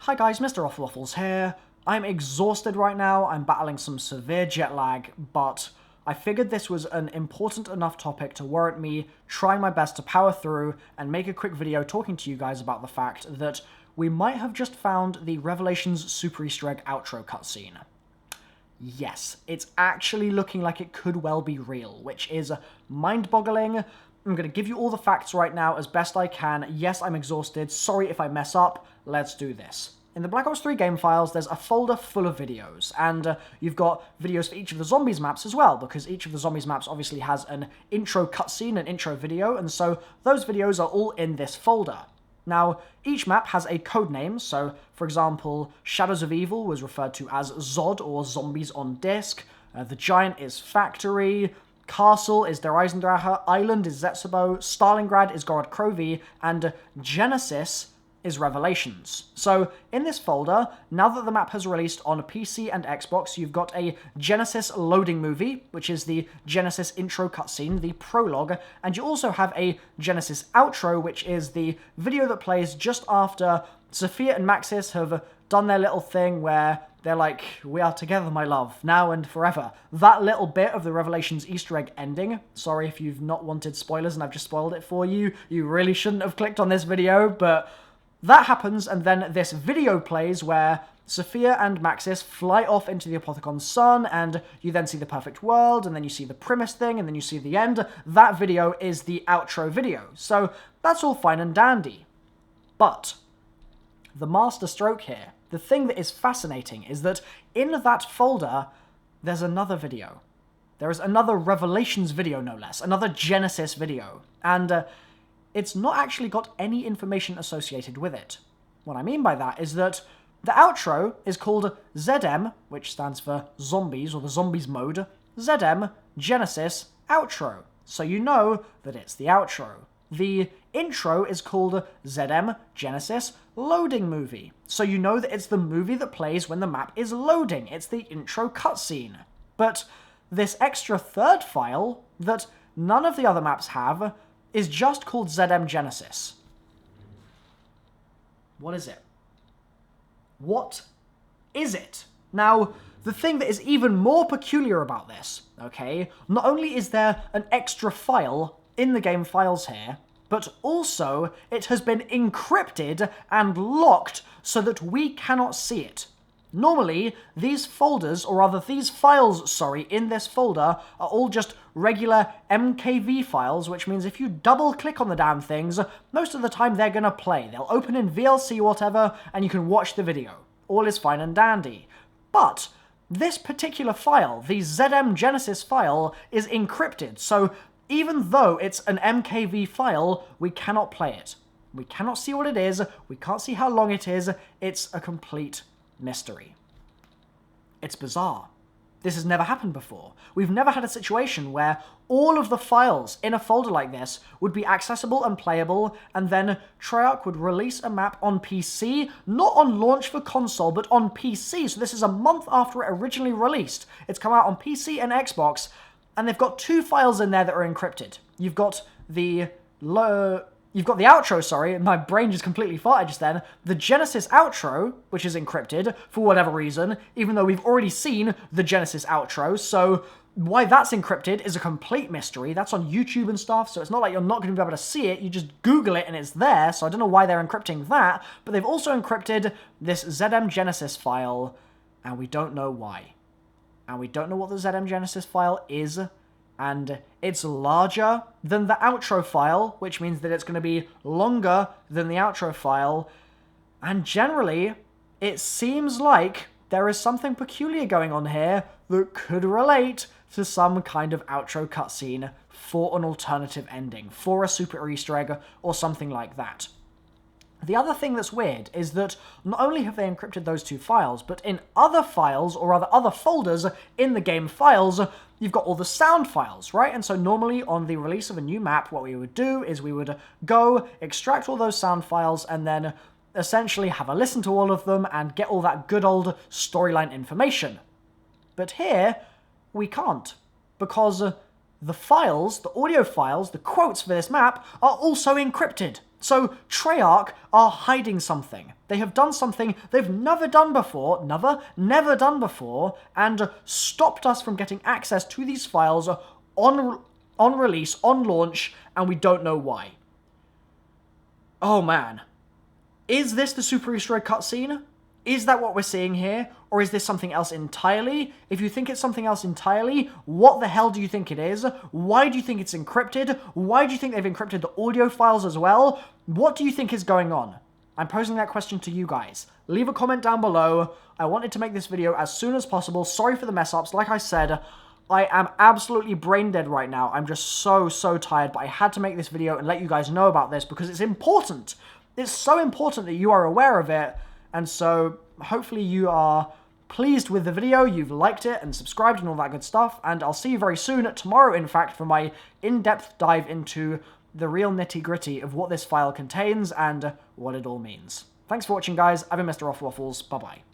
Hi guys, MrRoflWaffles here. I'm exhausted right now, I'm battling some severe jet lag, but I figured this was an important enough topic to warrant me trying my best to power through and make a quick video talking to you guys about the fact that we might have just found the Revelations Super Easter Egg outro cutscene. Yes, it's actually looking like it could well be real, which is mind-boggling. I'm going to give you all the facts right now as best I can. Yes, I'm exhausted. Sorry if I mess up. Let's do this. In the Black Ops 3 game files, there's a folder full of videos, and you've got videos for each of the Zombies maps as well, because each of the Zombies maps obviously has an intro cutscene, an intro video, and so those videos are all in this folder. Now, each map has a code name, so, for example, Shadows of Evil was referred to as Zod, or Zombies on Disc, the Giant is Factory, Castle is Der Eisendrache, Island is Zetsebo, Stalingrad is Gorod Krovi, and Genesis is Revelations. So, in this folder, now that the map has released on PC and Xbox, you've got a Genesis loading movie, which is the Genesis intro cutscene, the prologue, and you also have a Genesis outro, which is the video that plays just after Sophia and Maxis have done their little thing where they're like, "We are together, my love, now and forever." That little bit of the Revelations Easter egg ending, sorry if you've not wanted spoilers and I've just spoiled it for you, you really shouldn't have clicked on this video, but that happens, and then this video plays where Sophia and Maxis fly off into the Apothecon's sun, and you then see the perfect world, and then you see the Primus thing, and then you see the end. That video is the outro video. So that's all fine and dandy. But the master stroke here, the thing that is fascinating, is that in that folder, there's another video. There is another Revelations video, no less. Another Genesis video. And it's not actually got any information associated with it. What I mean by that is that the outro is called ZM, which stands for Zombies, or the Zombies mode, ZM Genesis Outro. So you know that it's the outro. The intro is called ZM Genesis Loading Movie. So you know that it's the movie that plays when the map is loading. It's the intro cutscene. But this extra third file that none of the other maps have is just called ZM Genesis. What is it? What is it? Now, the thing that is even more peculiar about this, okay, not only is there an extra file in the game files here, but also it has been encrypted and locked so that we cannot see it. Normally, these folders, or rather these files, sorry, in this folder are all just regular MKV files, which means if you double-click on the damn things, most of the time they're gonna play. They'll open in VLC or whatever, and you can watch the video. All is fine and dandy. But this particular file, the ZM Genesis file, is encrypted, so even though it's an MKV file, we cannot play it. We cannot see what it is, we can't see how long it is, it's a complete mystery. It's bizarre. This has never happened before. We've never had a situation where all of the files in a folder like this would be accessible and playable, and then Treyarch would release a map on PC, not on launch for console, but on PC. So this is a month after it originally released. It's come out on PC and Xbox, and they've got two files in there that are encrypted. You've got the outro, sorry, my brain just completely farted just then. The Genesis outro, which is encrypted, for whatever reason, even though we've already seen the Genesis outro, so why that's encrypted is a complete mystery. That's on YouTube and stuff, so it's not like you're not going to be able to see it, you just Google it and it's there, so I don't know why they're encrypting that, but they've also encrypted this ZM Genesis file, and we don't know why. And we don't know what the ZM Genesis file is, and it's larger than the outro file, which means that it's going to be longer than the outro file, and generally, it seems like there is something peculiar going on here that could relate to some kind of outro cutscene for an alternative ending, for a Super Easter egg, or something like that. The other thing that's weird is that not only have they encrypted those two files, but in other files, or rather other folders in the game files, you've got all the sound files, right? And so normally on the release of a new map, what we would do is we would go, extract all those sound files, and then essentially have a listen to all of them and get all that good old storyline information. But here, we can't, because the files, the audio files, the quotes for this map, are also encrypted. So Treyarch are hiding something. They have done something they've never done before, never done before, and stopped us from getting access to these files on release, on launch, and we don't know why. Oh man. Is this the Super Easter egg cutscene? Is that what we're seeing here? Or is this something else entirely? If you think it's something else entirely, what the hell do you think it is? Why do you think it's encrypted? Why do you think they've encrypted the audio files as well? What do you think is going on? I'm posing that question to you guys. Leave a comment down below. I wanted to make this video as soon as possible. Sorry for the mess-ups. Like I said, I am absolutely brain dead right now. I'm just so tired, but I had to make this video and let you guys know about this because it's important. It's so important that you are aware of it, and so hopefully you are pleased with the video, you've liked it and subscribed and all that good stuff, and I'll see you very soon, tomorrow in fact, for my in-depth dive into the real nitty-gritty of what this file contains and what it all means. Thanks for watching, guys. I've been MrRoflWaffles. Bye-bye.